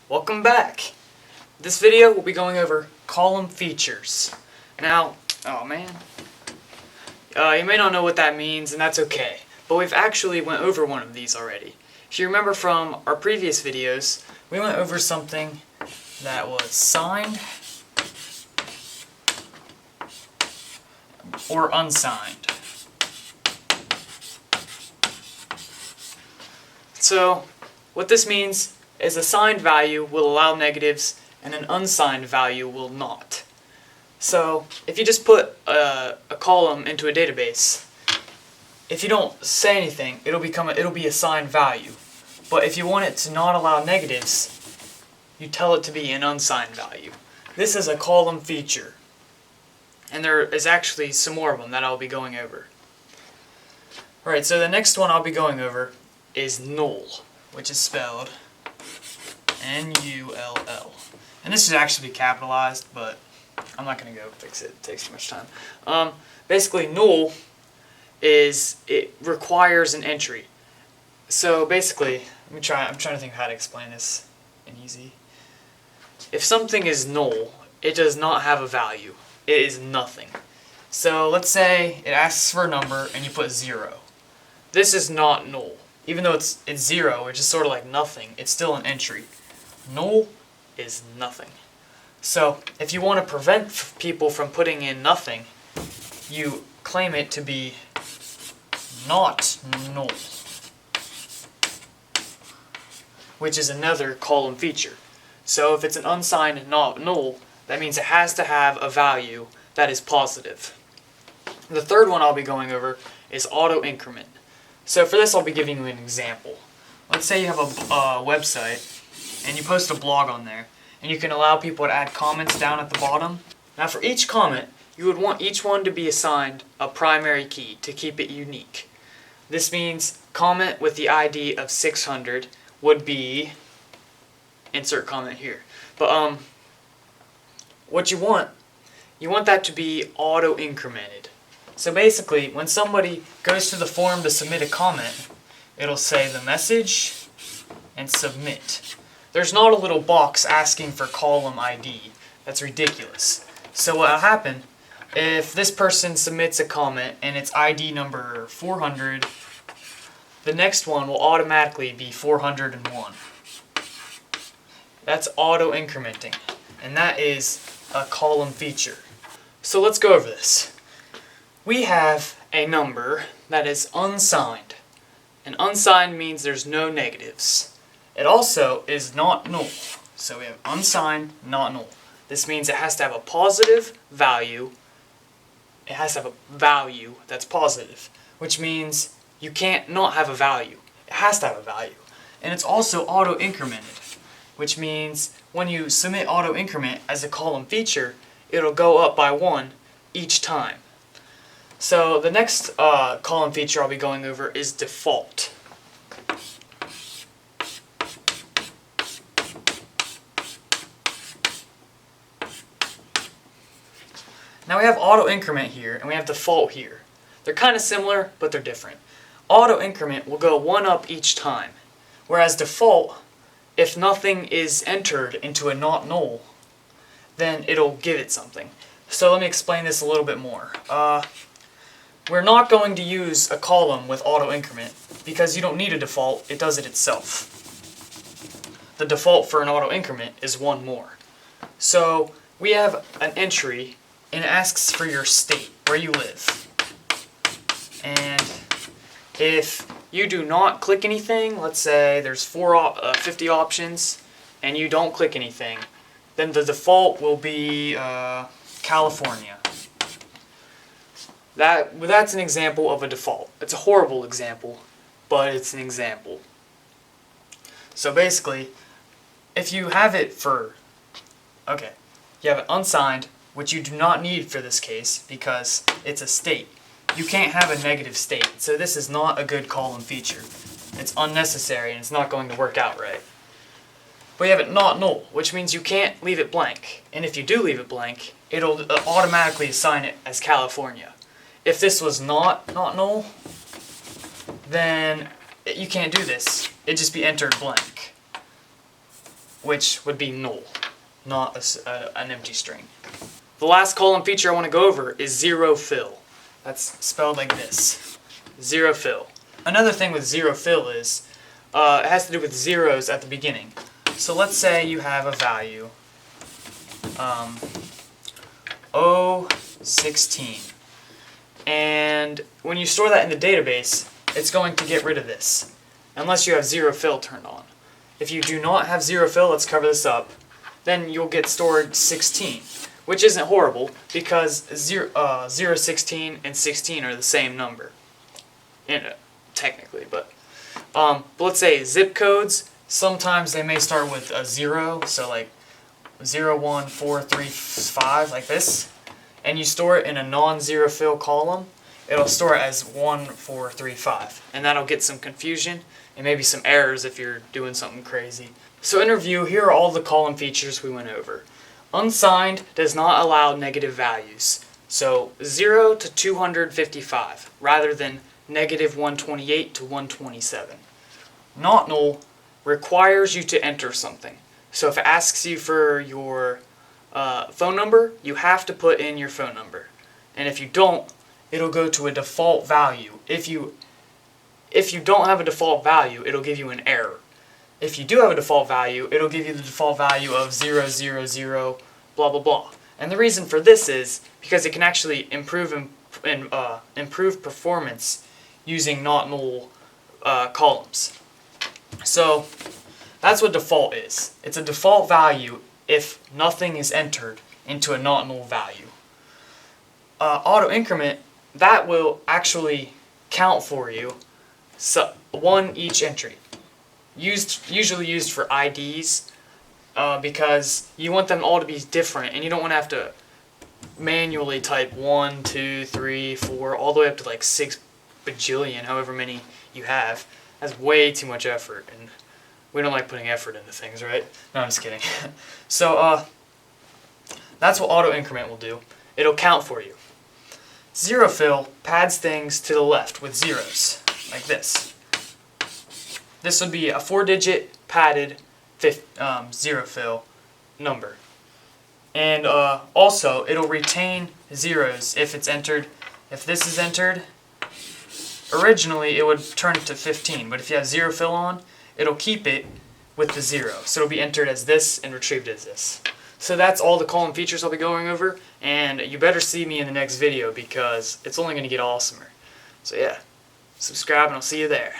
Welcome back. This video we'll be going over column features. Now, oh man, you may not know what that means, and that's okay, but we've actually went over one of these already. If you remember from our previous videos, we went over something that was signed or unsigned. So, what this means is a signed value will allow negatives and an unsigned value will not. So, if you just put a column into a database, if you don't say anything, it'll be a signed value. But if you want it to not allow negatives, you tell it to be an unsigned value. This is a column feature. And there is actually some more of them that I'll be going over. Alright, so the next one I'll be going over is null, which is spelled N-U-L-L. And this should actually be capitalized, but I'm not going to go fix it. It takes too much time. Basically, null it requires an entry. So basically, I'm trying to think of how to explain this in easy. If something is null, it does not have a value. It is nothing. So let's say it asks for a number and you put 0. This is not null. Even though it's 0, which is sort of like nothing, it's still an entry. Null is nothing. So if you want to prevent people from putting in nothing, you claim it to be not null, which is another column feature. So if it's an unsigned not null, that means it has to have a value that is positive. The third one I'll be going over is auto increment. So for this I'll be giving you an example. Let's say you have a website and you post a blog on there, and you can allow people to add comments down at the bottom. Now for each comment, you would want each one to be assigned a primary key to keep it unique. This means comment with the ID of 600 would be, insert comment here. But what you want that to be auto incremented. So basically, when somebody goes to the form to submit a comment, it'll say the message and submit. There's not a little box asking for column ID. That's ridiculous. So what will happen, if this person submits a comment and it's ID number 400, the next one will automatically be 401. That's auto incrementing, and that is a column feature. So let's go over this. We have a number that is unsigned. And unsigned means there's no negatives. It also is not null. So we have unsigned, not null. This means it has to have a positive value. It has to have a value that's positive, which means you can't not have a value. It has to have a value. And it's also auto incremented, which means when you submit auto increment as a column feature, it'll go up by 1 each time. So the next column feature I'll be going over is default. Now we have auto increment here and we have default here. They're kind of similar, but they're different. Auto increment will go 1 up each time, whereas default, if nothing is entered into a not null, then it'll give it something. So let me explain this a little bit more. We're not going to use a column with auto increment because you don't need a default, it does it itself. The default for an auto increment is 1 more. So we have an entry and it asks for your state, where you live. And if you do not click anything, let's say there's 50 options and you don't click anything, then the default will be California. That's an example of a default. It's a horrible example, but it's an example. So basically, if you have it for, you have it unsigned, which you do not need for this case because it's a state. You can't have a negative state, so this is not a good column feature. It's unnecessary and it's not going to work out right. But you have it not null, which means you can't leave it blank. And if you do leave it blank, it'll automatically assign it as California. If this was not null, then you can't do this. It'd just be entered blank. which would be null, not an empty string. The last column feature I want to go over is zero fill. That's spelled like this, zero fill. Another thing with zero fill is it has to do with zeros at the beginning. So let's say you have a value 016, and when you store that in the database, it's going to get rid of this unless you have zero fill turned on. If you do not have zero fill, let's cover this up, then you'll get stored 16, which isn't horrible because 16 and 16 are the same number, technically. But let's say zip codes, sometimes they may start with a 0, so like 01435 like this, and you store it in a non-zero fill column, it'll store it as 1435, and that'll get some confusion and maybe some errors if you're doing something crazy. So in review, here are all the column features we went over. Unsigned does not allow negative values, so 0 to 255 rather than negative 128 to 127. Not null requires you to enter something. So if it asks you for your phone number, you have to put in your phone number. And if you don't, it'll go to a default value. If you don't have a default value, it'll give you an error. If you do have a default value, it'll give you the default value of 000, blah blah blah. And the reason for this is because it can actually improve performance using not null columns. So that's what default is. It's a default value if nothing is entered into a not null value. Auto increment, that will actually count for you, so one each entry. Usually used for IDs because you want them all to be different and you don't want to have to manually type 1, 2, 3, 4, all the way up to like 6 bajillion, however many you have. That's way too much effort, and we don't like putting effort into things, right? No, I'm just kidding. So that's what auto increment will do. It'll count for you. Zero fill pads things to the left with zeros, like this. This would be a 4-digit padded zero fill number. And also, it'll retain zeros if it's entered. If this is entered, originally it would turn to 15, but if you have zero fill on, it'll keep it with the 0. So it'll be entered as this and retrieved as this. So that's all the column features I'll be going over, and you better see me in the next video because it's only going to get awesomer. So yeah, subscribe and I'll see you there.